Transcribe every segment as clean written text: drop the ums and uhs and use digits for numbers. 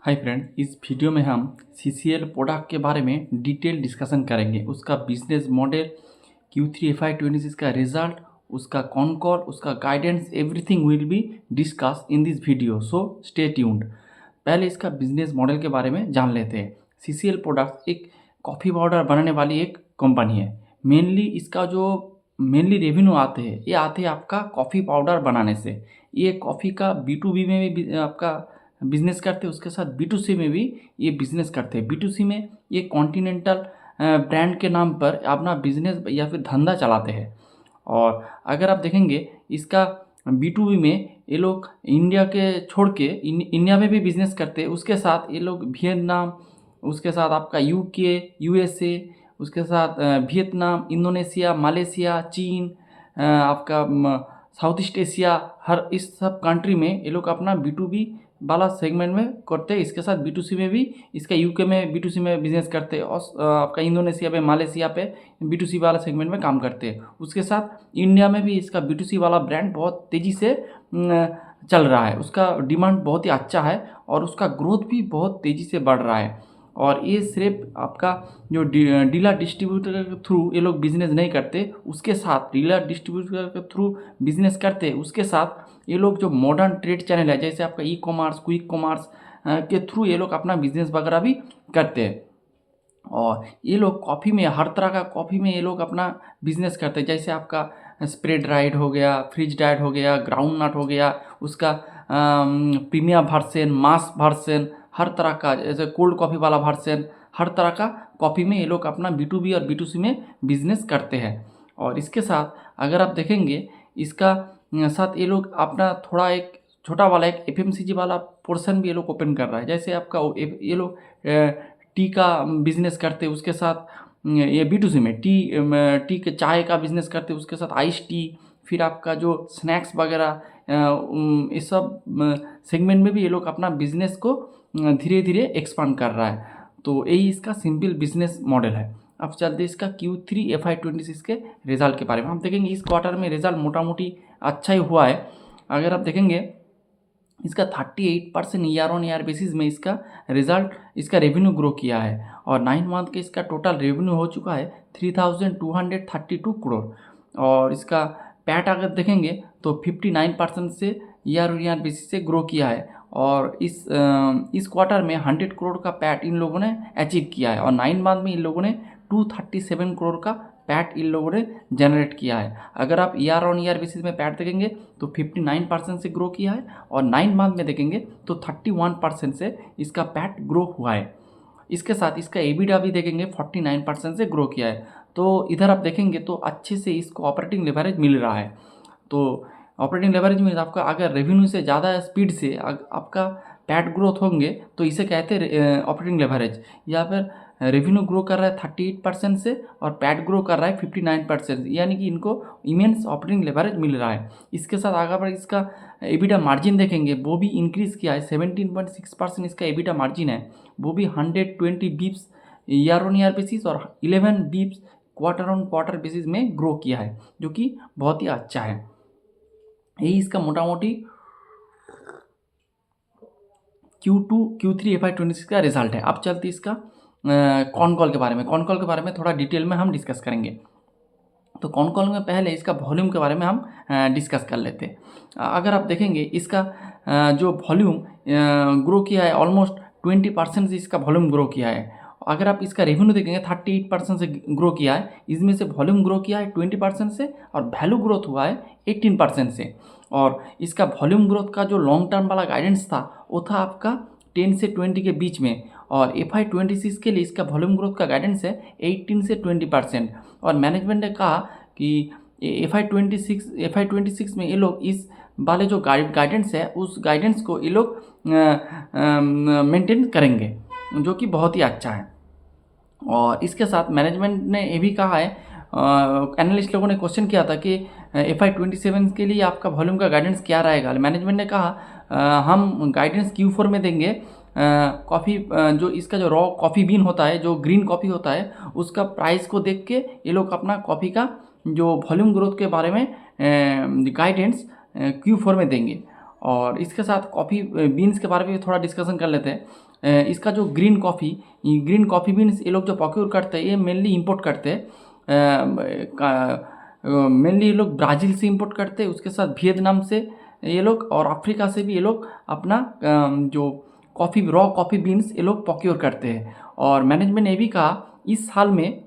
Hi friend, इस video में हम CCL प्रोडक्ट के बारे में डिटेल डिस्कशन करेंगे। उसका बिजनेस मॉडल, Q3 FY26 का रिजल्ट, उसका कॉन कॉल, उसका guidance, everything will be discuss in this video, so stay tuned. पहले इसका बिजनेस मॉडल के बारे में जान लेते हैं। CCL प्रोडक्ट एक कॉफ़ी पाउडर बनाने वाली एक कंपनी है। मेनली इसका जो रेवेन्यू आते हैं, ये आते हैं आपका कॉफ़ी पाउडर बनाने से। ये कॉफ़ी का B2B में भी आपका बिजनेस करते हैं, उसके साथ B2C में भी ये बिजनेस करते हैं। B2C में ये कॉन्टिनेंटल ब्रांड के नाम पर अपना बिजनेस या फिर धंधा चलाते हैं। और अगर आप देखेंगे इसका B2B में ये लोग इंडिया के छोड़ के इंडिया में भी बिजनेस करते हैं। उसके साथ ये लोग वियतनाम, उसके साथ आपका UK, USA, उसके साथ वियतनाम, इंडोनेशिया, मलेशिया, चीन, आपका साउथ ईस्ट एशिया, हर इस सब कंट्री में ये लोग अपना B2B वाला सेगमेंट में करते हैं। इसके साथ B2C में भी इसका UK में B2C में बिजनेस करते हैं और आपका इंडोनेशिया पे, मलेशिया पे B2C वाला सेगमेंट में काम करते हैं। उसके साथ इंडिया में भी इसका B2C वाला ब्रांड बहुत तेज़ी से चल रहा है। उसका डिमांड बहुत ही अच्छा है और उसका ग्रोथ भी बहुत तेज़ी से बढ़ रहा है। और ये सिर्फ आपका जो डीलर डिस्ट्रीब्यूटर के थ्रू ये लोग बिजनेस नहीं करते, उसके साथ डीलर डिस्ट्रीब्यूटर के थ्रू बिजनेस करते, उसके साथ ये लोग जो मॉडर्न ट्रेड चैनल है, जैसे आपका E-कॉमर्स, क्विक कॉमर्स के थ्रू ये लोग अपना बिजनेस वगैरह भी करते हैं। और ये लोग कॉफ़ी में, हर तरह का कॉफ़ी में ये लोग अपना बिजनेस करते हैं। जैसे आपका स्प्रेड ड्राइड हो गया, फ्रिज ड्राइड हो गया, ग्राउंड नट हो गया, उसका प्रीमियम वर्सन, मास वर्सन, हर तरह का, जैसे कोल्ड कॉफ़ी वाला वर्सन, हर तरह का कॉफ़ी में ये लोग अपना B2B और B2C में बिजनेस करते हैं। और इसके साथ अगर आप देखेंगे इसका साथ ये लोग अपना थोड़ा एक छोटा वाला एक FMCG वाला पोर्शन भी ये लोग ओपन कर रहा है। जैसे आपका ये लोग टी का बिजनेस करते, उसके साथ ये B2C में टी के चाय का बिजनेस करते, उसके साथ आइस टी, फिर आपका जो स्नैक्स वगैरह, इस सब सेगमेंट में भी ये लोग अपना बिजनेस को धीरे धीरे एक्सपांड कर रहा है। तो यही इसका सिंपल बिजनेस मॉडल है। अब चलते इसका Q3 FY26 के रिजल्ट के बारे में हम देखेंगे। इस क्वार्टर में रिजल्ट मोटा मोटी अच्छा ही हुआ है। अगर आप देखेंगे इसका 38% ईयर ऑन ईयर बेसिस में इसका रिजल्ट, इसका रेवेन्यू ग्रो किया है। और 9 मंथ के इसका टोटल रेवेन्यू हो चुका है 3232 करोड़। और इसका पैट अगर देखेंगे तो 59% से ईयर ऑन ईयर बेसिस से ग्रो किया है। और इस क्वार्टर में 100 करोड़ का पैट इन लोगों ने अचीव किया है। और 9 मंथ में इन लोगों ने 237 करोड़ का पैट इन लोगों ने जनरेट किया है। अगर आप ईयर ऑन ईयर बेसिस में पैट देखेंगे तो 59% से ग्रो किया है। और 9 मंथ में देखेंगे तो 31% से इसका पैट ग्रो हुआ है। इसके साथ इसका EBITDA भी देखेंगे 49% से ग्रो किया है। तो इधर आप देखेंगे तो अच्छे से इसको ऑपरेटिंग लेवरेज मिल रहा है। तो ऑपरेटिंग लेवरेज में आपका अगर रेवेन्यू से ज़्यादा स्पीड से आपका पैट ग्रोथ होंगे तो इसे कहते हैं ऑपरेटिंग लेवरेज। या फिर रेवेन्यू ग्रो कर रहा है 38% से और पैट ग्रो कर रहा है 59%, यानी कि इनको इमेंस ऑपरेटिंग लेवरेज मिल रहा है। इसके साथ आगे पर इसका EBITDA मार्जिन देखेंगे, वो भी इंक्रीज़ किया है। 17.6% इसका EBITDA मार्जिन है, वो भी 120 Bips year on year basis और 11 Bips quarter on quarter basis में ग्रो किया है, जो कि बहुत ही अच्छा है। यही इसका मोटा मोटी Q3 FY26 का रिजल्ट है। अब चलते इसका कॉन कॉल के बारे में। कॉन कॉल के बारे में थोड़ा डिटेल में हम डिस्कस करेंगे। तो कॉन कॉल में पहले इसका वॉल्यूम के बारे में हम डिस्कस कर लेते हैं। अगर आप देखेंगे इसका जो वॉल्यूम ग्रो किया है, ऑलमोस्ट 20% से इसका वॉल्यूम ग्रो किया है। अगर आप इसका रेवेन्यू देखेंगे 38% से ग्रो किया है। इसमें से वॉल्यूम ग्रो किया है 20% से और वैल्यू ग्रोथ हुआ है 18% से। और इसका वॉल्यूम ग्रोथ का जो लॉन्ग टर्म वाला गाइडेंस था वो था आपका 10 से 20 के बीच में। और FY26 के लिए इसका वॉल्यूम ग्रोथ का गाइडेंस है 18 से 20%। और मैनेजमेंट ने कहा कि FY26 में ये लोग इस वाले जो गाइडेंस है उस गाइडेंस को ये लोग मेंटेन करेंगे, जो कि बहुत ही अच्छा है। और इसके साथ मैनेजमेंट ने ये भी कहा है, एनालिस्ट लोगों ने क्वेश्चन किया था कि FY27 के लिए आपका वॉल्यूम का गाइडेंस क्या रहेगा। मैनेजमेंट ने कहा हम गाइडेंस Q4 में देंगे। कॉफ़ी जो इसका जो रॉ कॉफ़ी बीन होता है, जो ग्रीन कॉफ़ी होता है, उसका प्राइस को देख के ये लोग अपना कॉफ़ी का जो वॉल्यूम ग्रोथ के बारे में गाइडेंस Q4 में देंगे। और इसके साथ कॉफ़ी बीन्स के बारे में भी थोड़ा डिस्कशन कर लेते हैं। इसका जो ग्रीन कॉफ़ी बीन्स ये लोग जो प्रोक्योर करते हैं, ये मेनली इंपोर्ट करते हैं। मेनली ये लोग ब्राज़ील से इंपोर्ट करते हैं, उसके साथ वियतनाम से ये लोग, और अफ्रीका से भी ये लोग अपना जो रॉ कॉफ़ी बीन्स ये लोग प्रोक्योर करते हैं। और मैनेजमेंट ने भी कहा इस साल में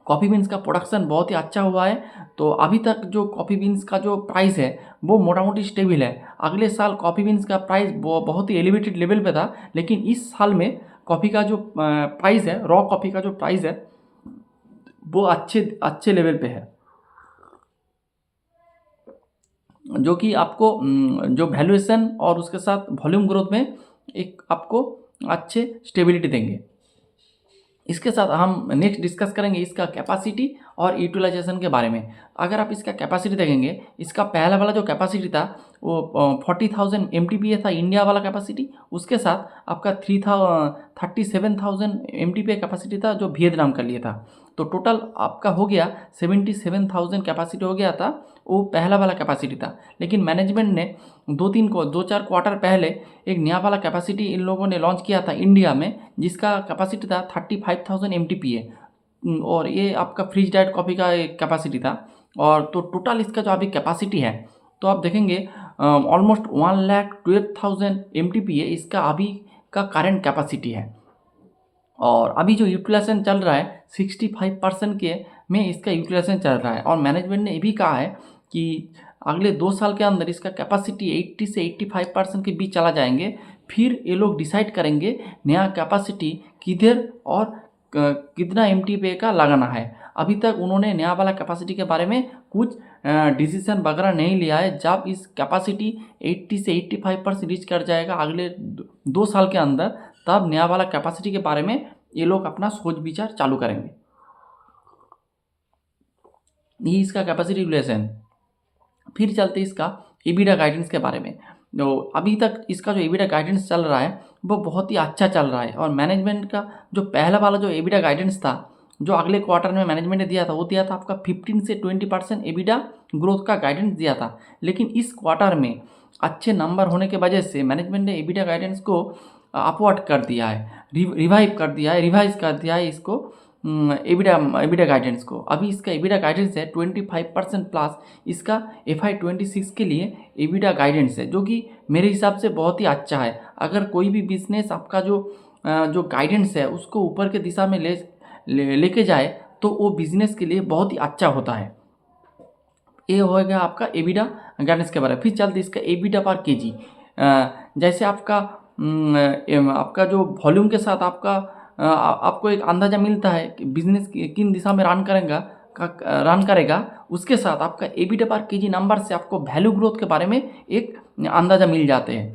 कॉफ़ी बीन्स का प्रोडक्शन बहुत ही अच्छा हुआ है। तो अभी तक जो कॉफ़ी बीन्स का जो प्राइस है वो मोटा मोटी स्टेबल है। अगले साल कॉफ़ी बीन्स का प्राइस बहुत ही एलिवेटेड लेवल पे था, लेकिन इस साल में कॉफ़ी का जो प्राइस है, रॉ कॉफ़ी का जो प्राइस है वो अच्छे लेवल पे है, जो कि आपको जो वैल्यूएशन और उसके साथ वॉल्यूम ग्रोथ में एक आपको अच्छे स्टेबिलिटी देंगे। इसके साथ हम नेक्स्ट डिस्कस करेंगे इसका कैपेसिटी और यूटिलाइजेशन के बारे में। अगर आप इसका कैपेसिटी देखेंगे, इसका पहला वाला जो कैपेसिटी था वो 40,000 MTPA था, इंडिया वाला कैपेसिटी। उसके साथ आपका 37,000 MTPA कैपेसिटी था जो वियतनाम का लिए था। तो टोटल आपका हो गया 77,000 कैपेसिटी हो गया था, वो पहला वाला कैपेसिटी था। लेकिन मैनेजमेंट ने 2-4 क्वार्टर पहले एक नया वाला कैपेसिटी इन लोगों ने लॉन्च किया था इंडिया में, जिसका कैपेसिटी था 35,000 MTPA, और ये आपका फ्रीज ड्राइड कॉफ़ी का एक कैपेसिटी था। और तो टोटल इसका जो अभी कैपेसिटी है, तो आप देखेंगे ऑलमोस्ट 1,12,000 MTPA इसका अभी का करंट कैपेसिटी है। और अभी जो यूटिलाइजेशन चल रहा है 65% के में इसका यूटिलाइजेशन चल रहा है। और मैनेजमेंट ने ये भी कहा है कि अगले 2 साल के अंदर इसका कैपेसिटी 80 से 85% के बीच चला जाएंगे। फिर ये लोग डिसाइड करेंगे नया कैपेसिटी किधर और कितना MTPA का लगाना है। अभी तक उन्होंने नया वाला कैपेसिटी के बारे में कुछ डिसीजन वगैरह नहीं लिया है। जब इस कैपेसिटी 80 से 85% रीच कर जाएगा अगले 2 साल के अंदर, तब नया वाला कैपेसिटी के बारे में ये लोग अपना सोच विचार चालू करेंगे। ये इसका कैपेसिटी यूटिलाइजेशन। फिर चलते इसका EBITDA गाइडेंस के बारे में। तो अभी तक इसका जो EBITDA गाइडेंस चल रहा है वो बहुत ही अच्छा चल रहा है। और मैनेजमेंट का जो पहला वाला जो EBITDA गाइडेंस था, जो अगले क्वार्टर में मैनेजमेंट ने दिया था, वो दिया था आपका 15 से 20% EBITDA ग्रोथ का गाइडेंस दिया था। लेकिन इस क्वार्टर में अच्छे नंबर होने के वजह से मैनेजमेंट ने EBITDA गाइडेंस को अपवर्ड कर दिया है, रिवाइज कर दिया है इसको EBITDA गाइडेंस को। अभी इसका EBITDA गाइडेंस है 25% प्लस इसका FY 26 के लिए EBITDA गाइडेंस है, जो कि मेरे हिसाब से बहुत ही अच्छा है। अगर कोई भी बिजनेस आपका जो गाइडेंस है उसको ऊपर के दिशा में लेके जाए, तो वो बिजनेस के लिए बहुत ही अच्छा होता है। ये हो गया आपका EBITDA गाइडेंस के बारे में। फिर चलते इसका EBITDA पर केजी। जैसे आपका जो वॉल्यूम के साथ आपको एक अंदाज़ा मिलता है कि बिजनेस किन दिशा में रन करेगा, उसके साथ आपका EBITDA पर केजी नंबर से आपको वैल्यू ग्रोथ के बारे में एक अंदाज़ा मिल जाते हैं।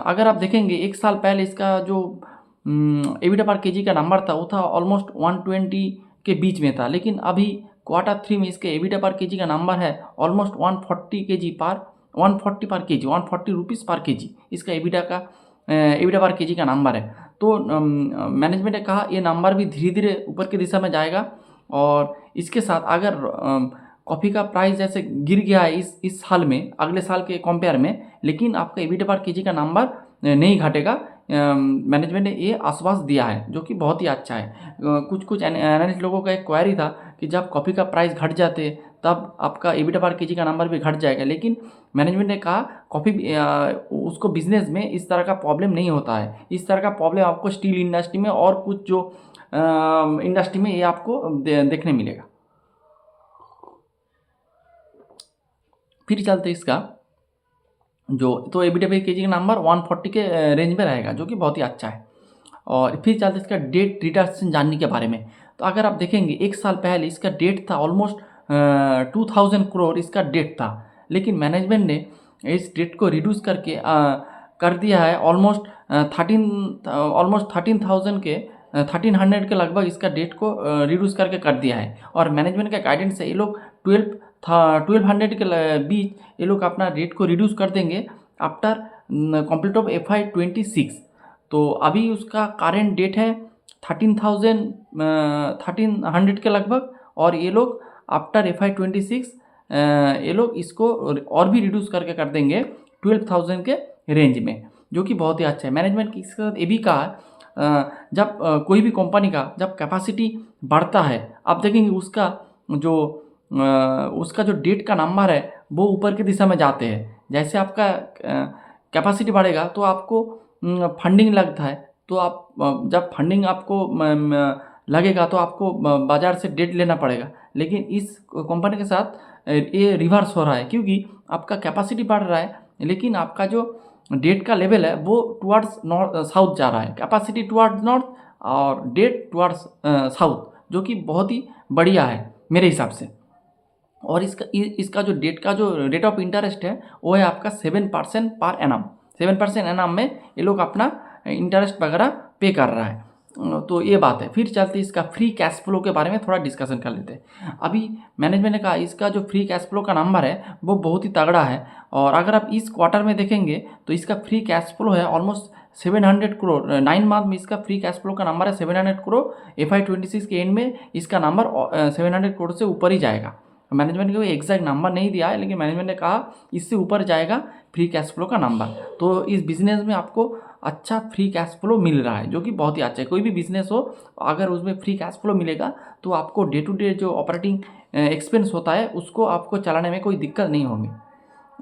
अगर आप देखेंगे 1 साल पहले इसका जो EBITDA पर केजी का नंबर था वो था ऑलमोस्ट 120 के बीच में था। लेकिन अभी Q3 में इसके EBITDA पर केजी का नंबर है ऑलमोस्ट 140 रुपीज़ पर केजी इसका EBITDA पर केजी का नंबर है। तो मैनेजमेंट ने कहा ये नंबर भी धीरे धीरे ऊपर की दिशा में जाएगा। और इसके साथ अगर कॉफ़ी का प्राइस जैसे गिर गया है इस साल में अगले साल के कंपेयर में, लेकिन आपका EBITDA पर केजी का नंबर नहीं घटेगा। मैनेजमेंट ने ये आश्वास दिया है, जो कि बहुत ही अच्छा है। कुछ एनालिस्ट लोगों का एक क्वेरी था कि जब कॉफ़ी का प्राइस घट जाते तब आपका EBITDA पर केजी का नंबर भी घट जाएगा। लेकिन मैनेजमेंट ने कहा कॉफ़ी उसको बिजनेस में इस तरह का प्रॉब्लम नहीं होता है। इस तरह का प्रॉब्लम आपको स्टील इंडस्ट्री में और कुछ जो इंडस्ट्री में ये आपको देखने मिलेगा। फिर चलते इसका तो EBITDA पर केजी का नंबर 140 के रेंज में रहेगा, जो कि बहुत ही अच्छा है। और फिर चलते इसका डेट रिडक्शन जानने के बारे में। तो अगर आप देखेंगे 1 साल पहले इसका डेट था ऑलमोस्ट 2000 करोड़ इसका डेट था। लेकिन मैनेजमेंट ने इस डेट को रिड्यूस करके कर दिया है ऑलमोस्ट 1300 के लगभग इसका डेट को रिड्यूस करके कर दिया है। और मैनेजमेंट का गाइडेंस है ये लोग 1200 के बीच ये लोग अपना रेट को रिड्यूस कर देंगे आफ्टर कंप्लीट ऑफ FY 26। तो अभी उसका करेंट डेट है 1300 के लगभग, और ये लोग आफ्टर FY 26 ये लोग इसको और भी रिड्यूस करके कर देंगे 12,000 के रेंज में, जो कि बहुत ही अच्छा है। मैनेजमेंट की इसके साथ ये भी कहा जब कोई भी कंपनी का जब कैपेसिटी बढ़ता है, आप देखेंगे उसका जो डेट का नंबर है वो ऊपर की दिशा में जाते हैं। जैसे आपका कैपेसिटी बढ़ेगा तो आपको फंडिंग लगता है, तो आप जब फंडिंग आपको लगेगा तो आपको बाज़ार से डेट लेना पड़ेगा। लेकिन इस कंपनी के साथ ये रिवर्स हो रहा है, क्योंकि आपका कैपेसिटी बढ़ रहा है लेकिन आपका जो डेट का लेवल है वो टुवर्ड्स नॉर्थ साउथ जा रहा है, कैपेसिटी टुवर्ड्स नॉर्थ और डेट टुवर्ड्स साउथ, जो कि बहुत ही बढ़िया है मेरे हिसाब से। और इसका जो डेट का जो रेट ऑफ इंटरेस्ट है वो है आपका 7% पर एनम। 7% एनम में ये लोग अपना इंटरेस्ट वगैरह पे कर रहा है। तो ये बात है। फिर चलते इसका फ्री कैश फ्लो के बारे में थोड़ा डिस्कशन कर लेते हैं। अभी मैनेजमेंट ने कहा इसका जो फ्री कैश फ्लो का नंबर है वो बहुत ही तगड़ा है, और अगर आप इस क्वार्टर में देखेंगे तो इसका फ्री कैश फ्लो है ऑलमोस्ट 700 करोड़। 9 मंथ में इसका फ्री कैश फ्लो का नंबर है 700 करोड़। FY26 के एंड में इसका नंबर 700 करोड़ से ऊपर ही जाएगा। मैनेजमेंट ने कोई एग्जैक्ट नंबर नहीं दिया है, लेकिन मैनेजमेंट ने कहा इससे ऊपर जाएगा फ्री कैश फ्लो का नंबर। तो इस बिजनेस में आपको अच्छा फ्री कैश फ्लो मिल रहा है, जो कि बहुत ही अच्छा है। कोई भी बिजनेस हो अगर उसमें फ्री कैश फ्लो मिलेगा तो आपको डे टू डे जो ऑपरेटिंग एक्सपेंस होता है उसको आपको चलाने में कोई दिक्कत नहीं होगी,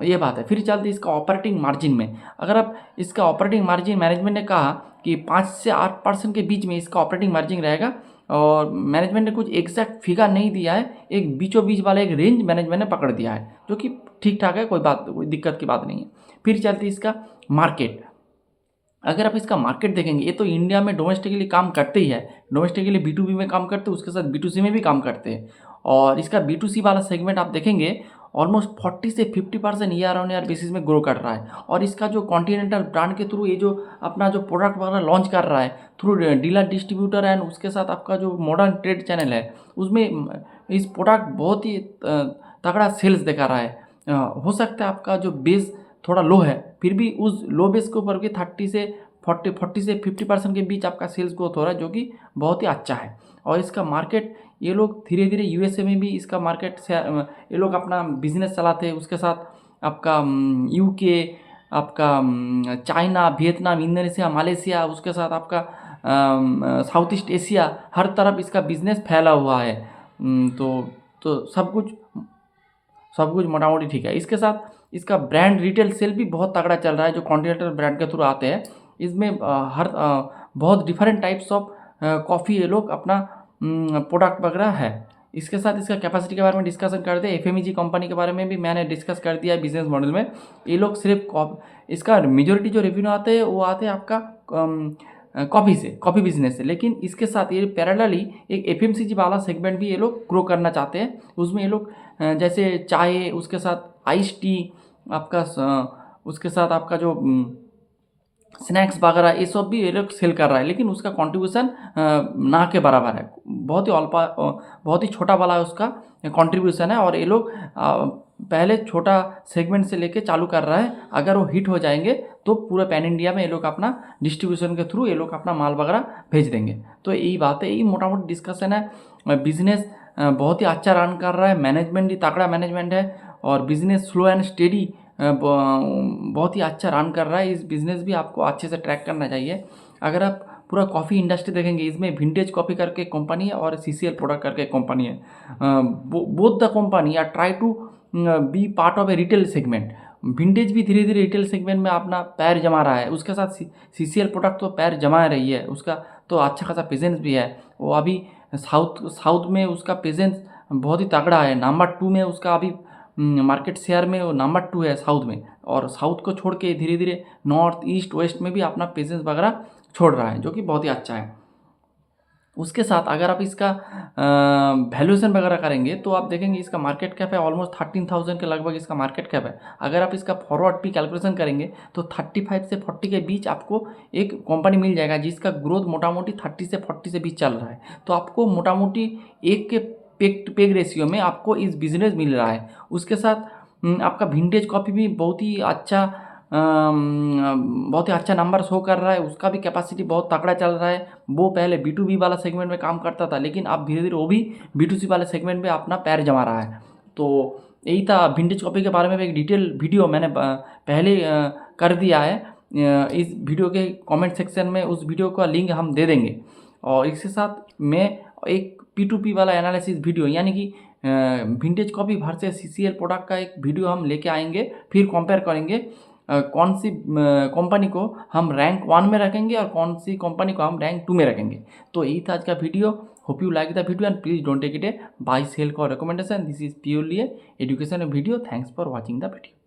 ये बात है। फिर चलते इसका ऑपरेटिंग मार्जिन में। अगर आप इसका ऑपरेटिंग मार्जिन, मैनेजमेंट ने कहा कि 5 से 8% के बीच में इसका ऑपरेटिंग मार्जिन रहेगा, और मैनेजमेंट ने कुछ एग्जैक्ट फिगर नहीं दिया है, एक बीचों बीच वाला एक रेंज मैनेजमेंट ने पकड़ दिया है, जो कि ठीक ठाक है, कोई दिक्कत की बात नहीं है। फिर चलती इसका मार्केट। अगर आप इसका मार्केट देखेंगे, ये तो इंडिया में डोमेस्टिकली काम करते ही है, डोमेस्टिकली B2B में काम करते हैं, उसके साथ B2C में भी काम करते हैं। और इसका B2C वाला सेगमेंट आप देखेंगे ऑलमोस्ट 40 से 50% ईयर ऑन ईयर बेसिस में ग्रो कर रहा है। और इसका जो कॉन्टिनेंटल ब्रांड के थ्रू ये जो अपना जो प्रोडक्ट वगैरह लॉन्च कर रहा है थ्रू डीलर डिस्ट्रीब्यूटर एंड उसके साथ आपका जो मॉडर्न ट्रेड चैनल है, उसमें इस प्रोडक्ट बहुत ही तगड़ा सेल्स दिखा रहा है। हो सकता है आपका जो बेस थोड़ा लो है, फिर भी उस लो बेस के ऊपर भी 30 से 40 से 50% के बीच आपका सेल्स ग्रोथ हो रहा है, जो कि बहुत ही अच्छा है। और इसका मार्केट ये लोग धीरे धीरे USA में भी इसका मार्केट से ये लोग अपना बिजनेस चलाते हैं, उसके साथ आपका UK, आपका चाइना, वियतनाम, इंडोनेशिया, मलेशिया, उसके साथ आपका साउथ ईस्ट एशिया, हर तरफ इसका बिजनेस फैला हुआ है। तो सब कुछ मोटा मोटी ठीक है। इसके साथ इसका ब्रांड रिटेल सेल भी बहुत तगड़ा चल रहा है, जो कॉन्टिनेंटल ब्रांड के थ्रू आते हैं। इसमें बहुत डिफरेंट टाइप्स ऑफ कॉफ़ी ये लोग अपना प्रोडक्ट वगैरह है। इसके साथ इसका कैपेसिटी के बारे में डिस्कशन करते हैं। FMEG कंपनी के बारे में भी मैंने डिस्कस कर दिया है बिजनेस मॉडल में। ये लोग सिर्फ इसका मेजोरिटी जो रेवेन्यू आते हैं वो आते हैं आपका कॉफ़ी बिजनेस से, लेकिन इसके साथ ये पैरेलली एक FMCG वाला सेगमेंट भी ये लोग ग्रो करना चाहते हैं। उसमें ये लोग जैसे चाय, उसके साथ आइस टी, आपका उसके साथ आपका जो स्नैक्स वगैरह ये सब भी ये लोग सेल कर रहा है, लेकिन उसका कंट्रीब्यूशन ना के बराबर है, बहुत ही छोटा वाला उसका कंट्रीब्यूशन है। और ये लोग पहले छोटा सेगमेंट से लेके चालू कर रहा है। अगर वो हिट हो जाएंगे तो पूरे पैन इंडिया में ये लोग अपना डिस्ट्रीब्यूशन के थ्रू ये लोग अपना माल वगैरह भेज देंगे। तो यही बात है, यही मोटा मोटी डिस्कशन है। बिजनेस बहुत ही अच्छा रन कर रहा है, मैनेजमेंट ही तगड़ा मैनेजमेंट है, और बिजनेस स्लो एंड स्टेडी बहुत ही अच्छा रन कर रहा है। इस बिज़नेस भी आपको अच्छे से ट्रैक करना चाहिए। अगर आप पूरा कॉफ़ी इंडस्ट्री देखेंगे, इसमें विंटेज कॉफ़ी करके कंपनी है और CCL प्रोडक्ट करके कंपनी है। Both the company are try to be part of a retail segment. Vintage भी धीरे धीरे रिटेल सेगमेंट में अपना पैर जमा रहा है, उसके साथ CCL प्रोडक्ट तो पैर जमा रही है, उसका तो अच्छा खासा प्रेजेंस भी है। वो अभी साउथ में उसका प्रेजेंस बहुत ही तगड़ा है। नंबर 2 में उसका अभी मार्केट शेयर में वो नंबर 2 है साउथ में, और साउथ को छोड़ के धीरे धीरे नॉर्थ, ईस्ट, वेस्ट में भी अपना प्रेजेंस वगैरह छोड़ रहा है, जो कि बहुत ही अच्छा है। उसके साथ अगर आप इसका वैल्यूएशन वगैरह करेंगे तो आप देखेंगे इसका मार्केट कैप है ऑलमोस्ट 13,000 के लगभग इसका मार्केट कैप है। अगर आप इसका फॉरवर्ड पी कैलकुलेशन करेंगे तो 35 से 40 के बीच आपको एक कंपनी मिल जाएगा जिसका ग्रोथ मोटा मोटी 30 से 40 से बीच चल रहा है। तो आपको मोटा मोटी एक के पेग रेशियो में आपको इस बिजनेस मिल रहा है। उसके साथ आपका विंटेज कॉफ़ी भी बहुत ही अच्छा नंबर शो कर रहा है, उसका भी कैपेसिटी बहुत तगड़ा चल रहा है। वो पहले B2B वाला सेगमेंट में काम करता था, लेकिन अब धीरे धीरे वो भी B2C वाले सेगमेंट में अपना पैर जमा रहा है। तो यही था विंटेज कॉपी के बारे में एक डिटेल वीडियो मैंने पहले कर दिया है। इस वीडियो के कमेंट सेक्शन में उस वीडियो का लिंक हम दे देंगे। और इसके साथ मैं एक P2P वाला एनालिसिस वीडियो यानी कि vintage copy versus CCL product का एक वीडियो हम लेके आएंगे, फिर कंपेयर करेंगे कौन सी कंपनी को हम रैंक 1 में रखेंगे और कौन सी कंपनी को हम रैंक 2 में रखेंगे। तो यही था आज का video. Hope you like the video and please don't take it a buy sell का recommendation. This is purely a education video. Thanks for watching the video.